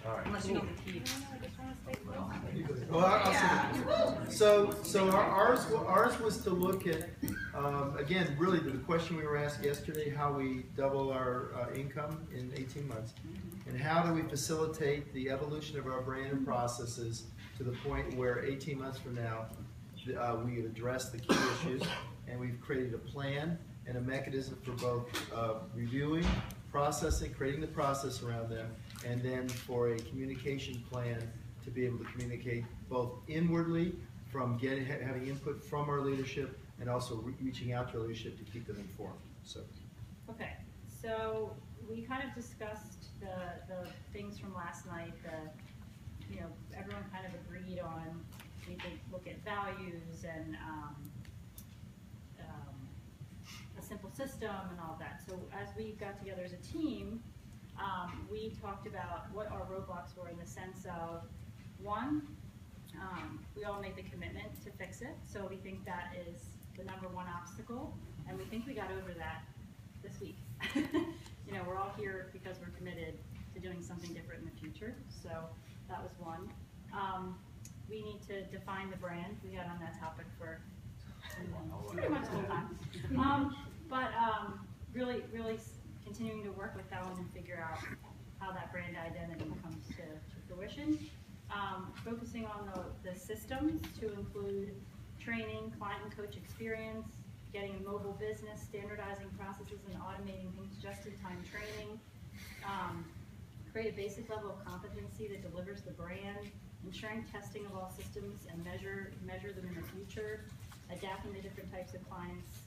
All right. Unless you know the team. Well, I'll say so ours was to look at, again, really the question we were asked yesterday, how we double our income in 18 months, and how do we facilitate the evolution of our brand and processes to the point where 18 months from now, we have addressed the key issues, and we've created a plan and a mechanism for both reviewing, processing, creating the process around them, and then for a communication plan to be able to communicate both inwardly from having input from our leadership and also reaching out to our leadership to keep them informed. So. Okay, so we kind of discussed the things from last night. Everyone kind of agreed on we could look at values and a simple system and all that. So as we got together as a team, we talked about what our roadblocks were in the sense of, one, we all made the commitment to fix it, so we think that is the #1 obstacle, and we think we got over that this week. We're all here because we're committed to doing something different in the future, so that was one. We need to define the brand. We had on that topic for pretty much the whole time. But really continuing to work with Helen and figure out how that brand identity comes to fruition. Focusing on the systems to include training, client and coach experience, getting a mobile business, standardizing processes and automating things, just-in-time training, create a basic level of competency that delivers the brand, ensuring testing of all systems and measure them in the future, adapting to different types of clients,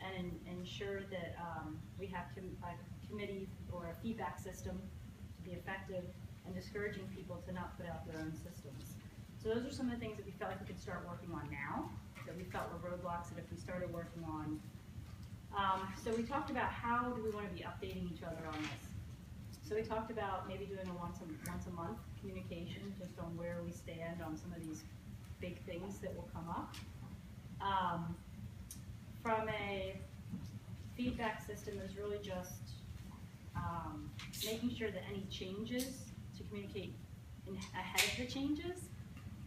and ensure that we have a committee or a feedback system to be effective, and discouraging people to not put out their own systems. So those are some of the things that we felt like we could start working on now, that we felt were roadblocks that if we started working on. So we talked about how do we want to be updating each other on this. So we talked about maybe doing a once a month communication just on where we stand on some of these big things that will come up. From a feedback system is really just making sure that any changes to communicate ahead of the changes,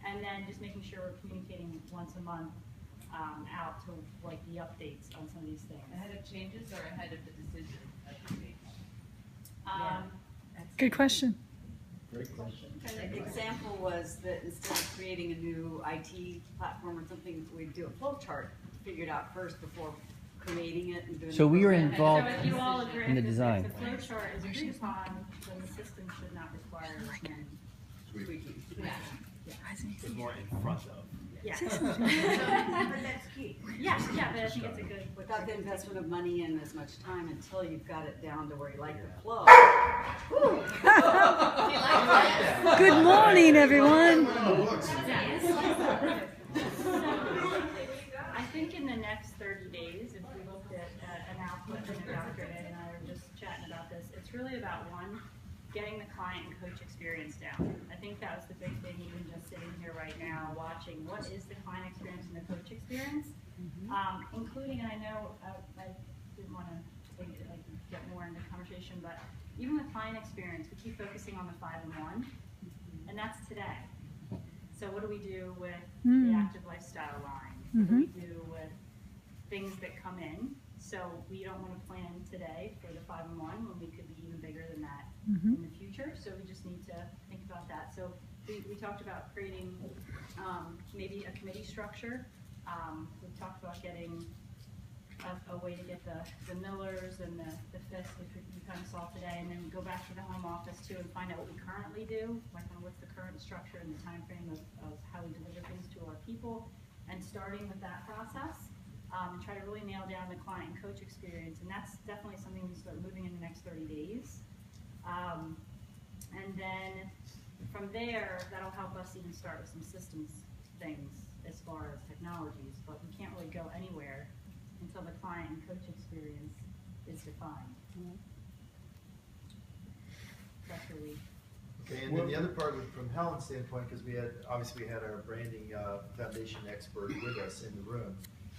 and then just making sure we're communicating once a month out to like the updates on some of these things. Ahead of changes or ahead of the decision? Good question. Great question. An example was that instead of creating a new IT platform or something, we'd do a flow chart, figure it out first before creating it and doing. So we were So involved if you all agree, in the design. If the flow chart is agreed upon, then the system should not require tweaking. It's more in front of. Yeah. But that's key. Yeah, but I think it's a good. Without the investment of money and as much time until you've got it down to where you like the flow. Good morning, everyone. I think in the next 30 days, if we looked at an output, and Dr. Ed and I were just chatting about this, it's really about one, getting the client and coach experience down. I think that was the big thing, even just sitting here right now, watching what is the client experience and the coach experience, including, and I know I didn't want to get more into the conversation, but even the client experience, we keep focusing on the 5 and 1, and that's today. So what do we do with the active lifestyle line? What do we do with things that come in? So we don't want to plan today for the 5 and 1 when we could be even bigger than that in the future. So we just need to think about that. So we talked about creating maybe a committee structure. We talked about getting a way to get the millers and the fifths, which we kind of saw today, and then go back to the home office too and find out what we currently do, like what's the current structure and the time frame of how we deliver things to our people, and starting with that process. And try to really nail down the client and coach experience, and that's definitely something we start moving in the next 30 days. And then from there, that'll help us even start with some systems things as far as technologies, but we can't really go anywhere until the client and coach experience is defined. That's where we. Okay, and then the other part from Helen's standpoint, because we had our branding foundation expert with us in the room,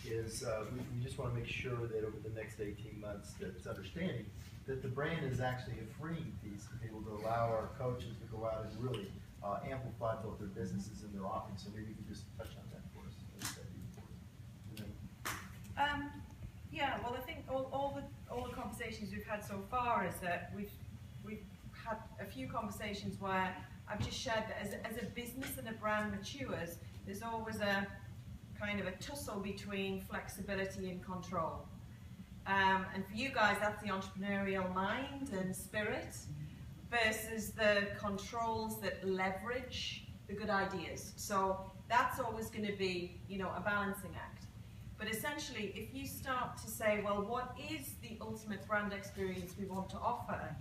is we just want to make sure that over the next 18 months that it's understanding that the brand is actually a freeing piece to be able to allow our coaches to go out and really amplify both their businesses and their offerings. So maybe you could just touch on that for us. Yeah, well, I think all the conversations we've had so far is that we've had a few conversations where I've just shared that as a business and a brand matures, there's always a kind of a tussle between flexibility and control. And for you guys, that's the entrepreneurial mind and spirit versus the controls that leverage the good ideas. So that's always going to be, you know, a balancing act. But essentially, if you start to say, well, what is the ultimate brand experience we want to offer,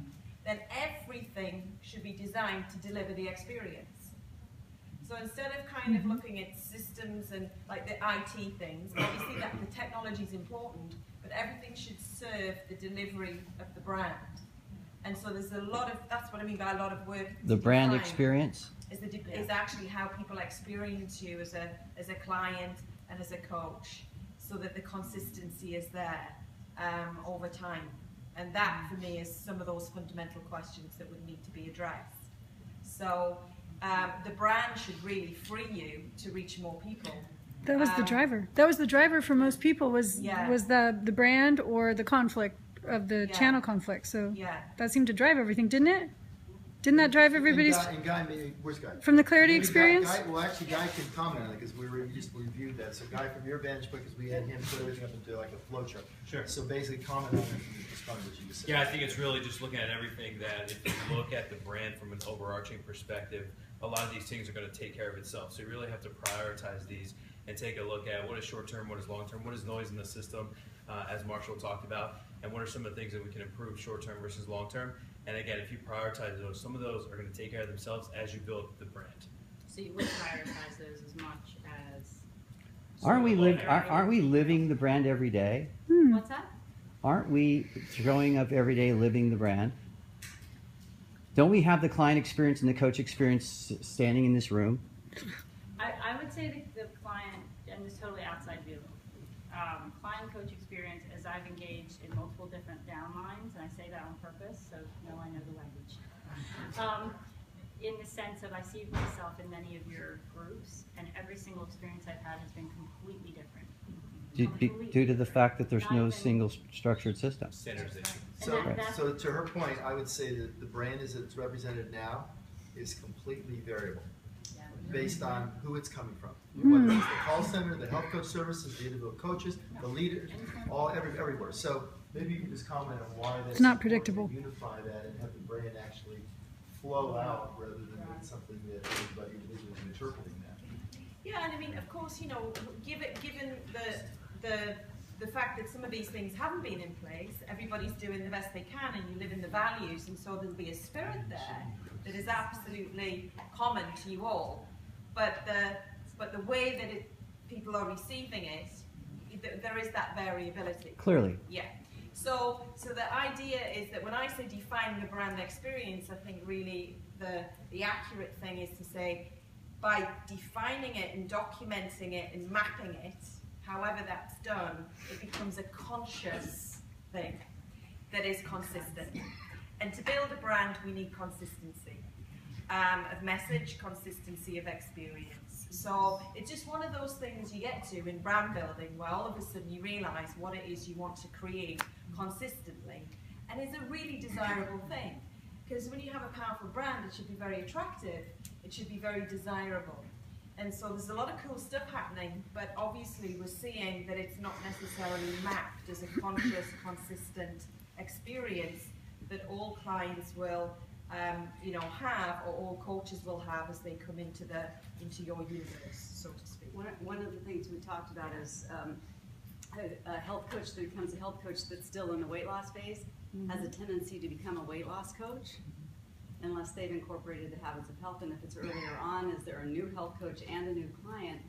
then everything should be designed to deliver the experience. So instead of kind of looking at systems and like the IT things, obviously that the technology is important, but everything should serve the delivery of the brand. And so there's a lot of, that's what I mean by a lot of work. The brand experience? Is actually how people experience you as a client and as a coach, so that the consistency is there over time. And that, for me, is some of those fundamental questions that would need to be addressed. So the brand should really free you to reach more people. That was the driver. That was the driver for most people was the brand or the conflict of the channel conflict. So that seemed to drive everything, didn't it? Didn't that drive everybody's? And Guy, where's Guy? From the Clarity Maybe experience? Guy, well, actually, Guy can comment on it because we just reviewed that. So, Guy, from your vantage point, because we had him put everything up into like a flow chart. Sure. So, basically, comment on it and respond to what you just said. Yeah, I think it's really just looking at everything that if you look at the brand from an overarching perspective, a lot of these things are going to take care of itself. So you really have to prioritize these and take a look at what is short term, what is long term, what is noise in the system, as Marshall talked about, and what are some of the things that we can improve short term versus long term. And again, if you prioritize those, some of those are going to take care of themselves as you build the brand. So you wouldn't prioritize those as much as. Aren't we living the brand every day? What's that? Aren't we showing up every day living the brand? Don't we have the client experience and the coach experience standing in this room? I would say the client, and this is totally outside view, client coach experience as I've engaged in multiple different downlines, and I say that on purpose, so no, I know the language. In the sense of I see myself in many of your groups, and every single experience I've had has been completely different. Due to the fact that there's no single structured system. Standardization. So to her point, I would say that the brand as it's represented now is completely variable based on who it's coming from. Whether it's the call center, the health coach services, the individual coaches, the leaders, everywhere. So maybe you can just comment on why that's It's not predictable. Unify that and have the brand actually flow out rather than something that everybody individually is interpreting that. Yeah, and I mean, of course, you know, given the fact that some of these things haven't been in place, everybody's doing the best they can, and you live in the values, and so there'll be a spirit there that is absolutely common to you all. But the way that people are receiving it, there is that variability. Clearly. Yeah. So the idea is that when I say define the brand experience, I think really the accurate thing is to say, by defining it and documenting it and mapping it, however that's done, it becomes a conscious thing that is consistent. And to build a brand, we need consistency of message, consistency of experience. So it's just one of those things you get to in brand building where all of a sudden you realize what it is you want to create consistently. And it's a really desirable thing. Because when you have a powerful brand, it should be very attractive. It should be very desirable. And so there's a lot of cool stuff happening, but obviously we're seeing that it's not necessarily mapped as a conscious, consistent experience that all clients will have, or all coaches will have as they come into your universe, so to speak. One of the things we talked about is a health coach that becomes a health coach that's still in the weight loss phase has a tendency to become a weight loss coach unless they've incorporated the habits of health. And if it's earlier on, as they're a new health coach and a new client,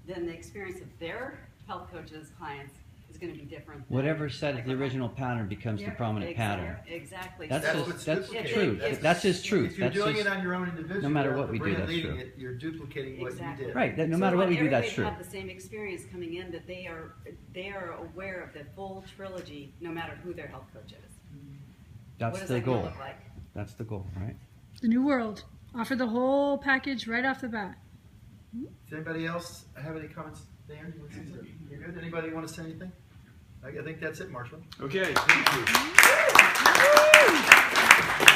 then the experience of their health coach's clients is going to be different. Whatever set the original pattern becomes the prominent pattern. Exactly. That's what's true. That's just truth. If you're doing it on your own individual, no matter what we do, that's leading true. it, you're duplicating what you did. Right. No matter what we do, that's true. Have the same experience coming in, that they are aware of the full trilogy, no matter who their health coach is. That's what does the that gonna goal. look like? That's the goal, right? The new world. Offer the whole package right off the bat. Does anybody else have any comments? Dan, you want to say something? You good? Anybody want to say anything? I think that's it, Marshall. Okay, thank you.